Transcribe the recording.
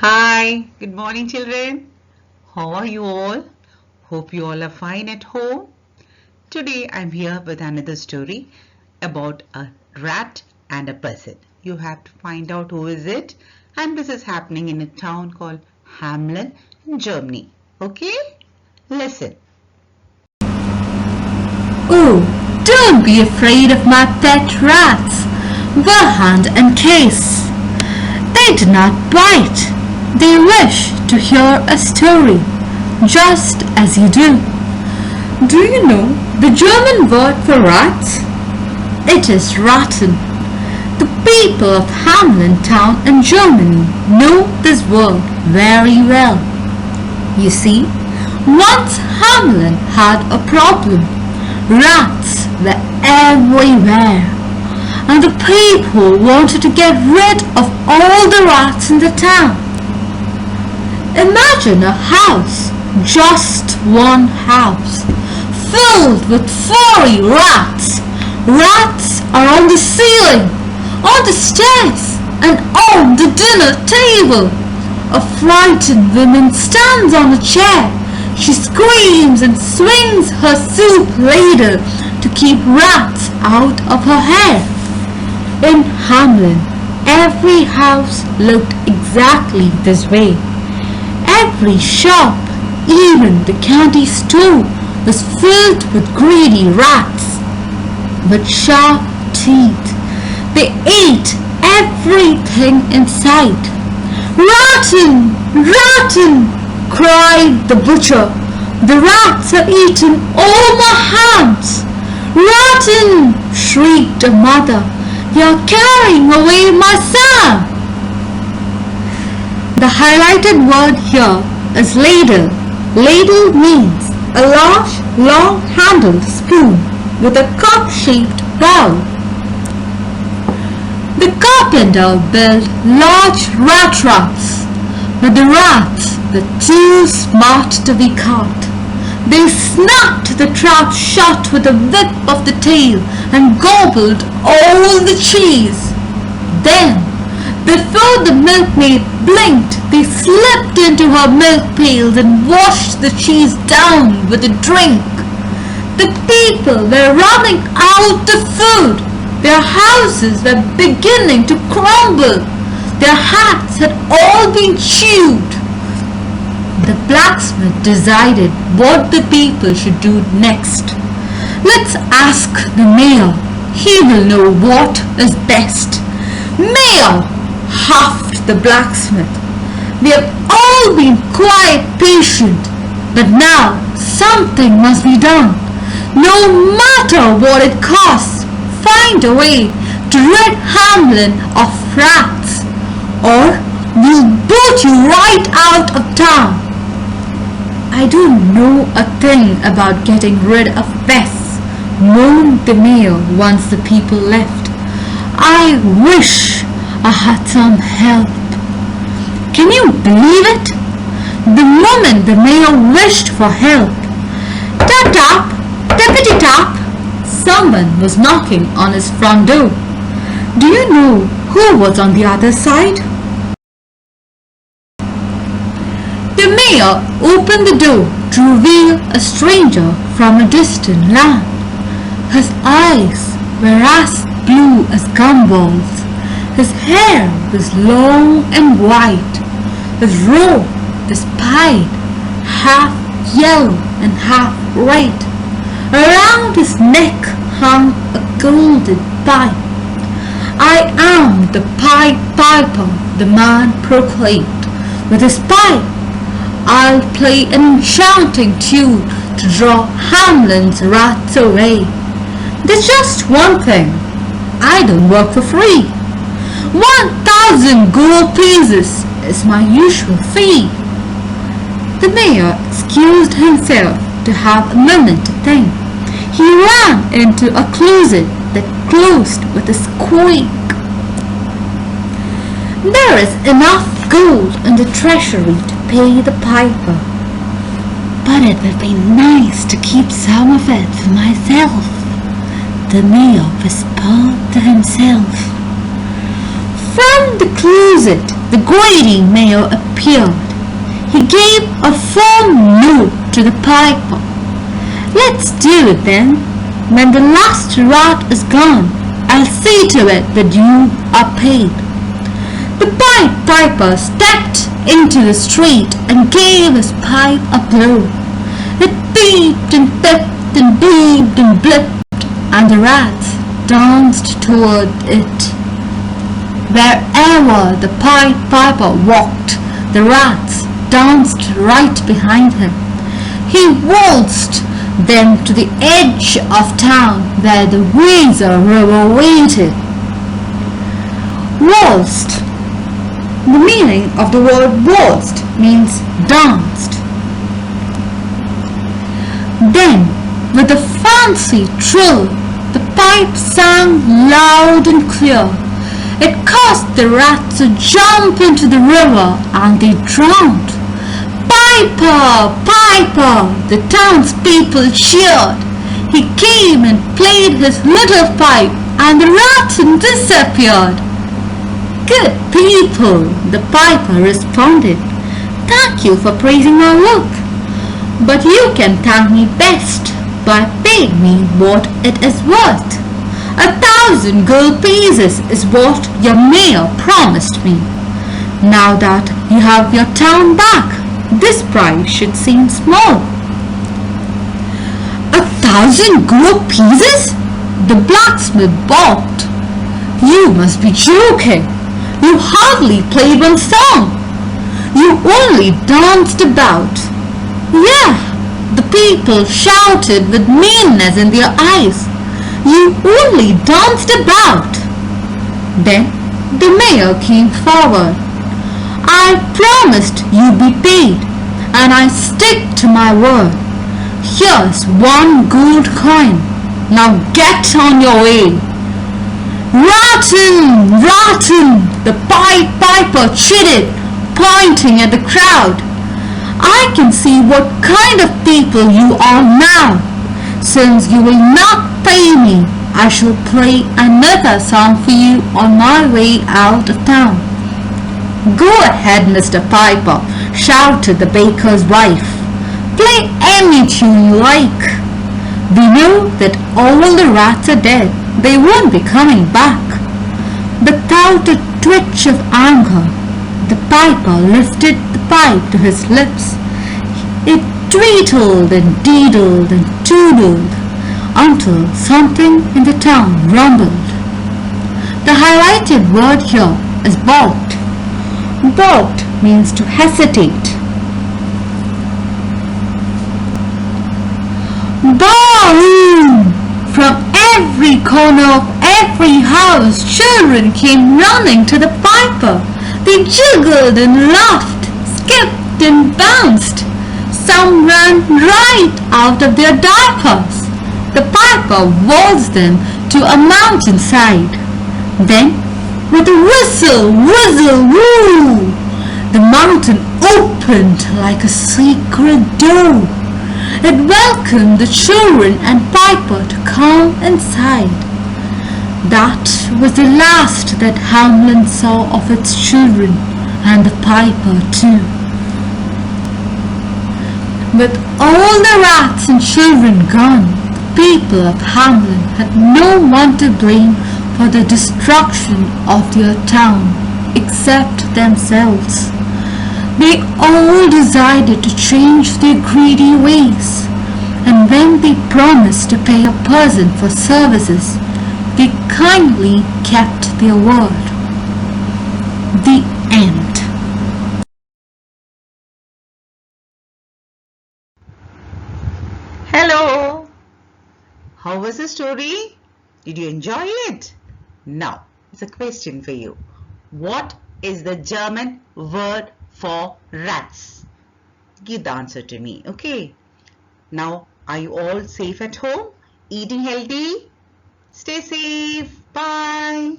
Hi, good morning, children. How are you all? Hope you all are fine at home. Today I'm here with another story about a rat and a person. You have to find out who is it, and this is happening in a town called Hamelin in Germany. Okay? Listen. Oh, don't be afraid of my pet rats, Verhand and Case. They do not bite. They wish to hear a story, just as you do. Do you know the German word for rats? It is Ratten. The people of Hamelin town in Germany know this word very well. You see, once Hamelin had a problem. Rats were everywhere, and the people wanted to get rid of all the rats in the town. Imagine a house, just one house, filled with furry rats. Rats are on the ceiling, on the stairs, and on the dinner table. A frightened woman stands on a chair. She screams and swings her soup ladle to keep rats out of her hair. In Hamelin, every house looked exactly this way. Every shop, even the candy store, was filled with greedy rats. With sharp teeth, they ate everything in sight. "Rotten! Rotten!" cried the butcher. "The rats have eaten all my hams." "Rotten!" shrieked the mother. "They are carrying away my son." The highlighted word here is ladle. Ladle means a large, long-handled spoon with a cup-shaped bowl. The carpenter built large rat traps, but the rats were too smart to be caught. They snapped the trap shut with a whip of the tail and gobbled all the cheese. Then, before the milkmaid blinked, they slipped into her milk pails and washed the cheese down with a drink. The people were running out of food. Their houses were beginning to crumble. Their hats had all been chewed. The blacksmith decided what the people should do next. "Let's ask the mayor. He will know what is best." "Mayor," huffed the blacksmith, "we have all been quite patient, but now something must be done. No matter what it costs, find a way to rid Hamelin of rats, or we'll boot you right out of town." "I don't know a thing about getting rid of pests," moaned the mayor once the people left. "I wish I had some help." Can you believe it? The moment the mayor wished for help, tap tap, tappity tap, someone was knocking on his front door. Do you know who was on the other side? The mayor opened the door to reveal a stranger from a distant land. His eyes were as blue as gumballs. His hair was long and white. His robe was pied, half yellow and half red. Around his neck hung a golden pipe. "I am the Pied Piper," the man proclaimed. "With his pipe, I'll play an enchanting tune to draw Hamelin's rats away. There's just one thing. I don't work for free. 1,000 gold pieces is my usual fee." The mayor excused himself to have a moment to think. He ran into a closet that closed with a squeak. "There is enough gold in the treasury to pay the piper, but it would be nice to keep some of it for myself," the mayor whispered to himself. From the closet the greedy mayor appeared. He gave a firm no to the piper. "Let's do it then. When the last rat is gone, I'll see to it that you are paid." The piper stepped into the street and gave his pipe a blow. It beeped and pipped and beeped and blipped, and the rats danced toward it. Wherever the piper walked, the rats danced right behind him. He waltzed them to the edge of town where the Weser River waited. Waltzed. The meaning of the word waltzed means danced. Then, with a fancy trill, the pipe sang loud and clear. It caused the rats to jump into the river and they drowned. "Piper! Piper!" the townspeople cheered. He came and played his little pipe and the rats disappeared. "Good people," the piper responded. "Thank you for praising my work. But you can thank me best by paying me what it is worth. 1,000 gold pieces is what your mayor promised me. Now that you have your town back, this price should seem small." 1,000 gold pieces? The blacksmith balked. "You must be joking. You hardly played one song. You only danced about." "Yeah," the people shouted with meanness in their eyes. "You only danced about." Then the mayor came forward. "I promised you'd be paid, and I stick to my word. Here's 1 gold coin. Now get on your way." "Rotten! Rotten!" the piper chided, pointing at the crowd. "I can see what kind of people you are now. Since you will not pay me, I shall play another song for you on my way out of town." "Go ahead, Mr. Piper," shouted the baker's wife. "Play any tune you like. We know that all the rats are dead. They won't be coming back." Without a twitch of anger, the piper lifted the pipe to his lips. It tweetled and deedled and toodled until something in the town rumbled. The highlighted word here is balked. Balked means to hesitate. Boom! From every corner of every house, children came running to the piper. They jiggled and laughed, skipped and bounced. Some ran right out of their diapers. The piper waltzed them to a mountainside. Then, with a whistle, whistle, woo, the mountain opened like a secret door. It welcomed the children and piper to come inside. That was the last that Hamelin saw of its children, and the piper too. With all the rats and children gone, the people of Hamelin had no one to blame for the destruction of their town except themselves. They all decided to change their greedy ways, and when they promised to pay a person for services, they kindly kept their word. The end. Hello! How was the story? Did you enjoy it? Now, it's a question for you. What is the German word for rats? Give the answer to me, okay? Now, are you all safe at home? Eating healthy? Stay safe. Bye.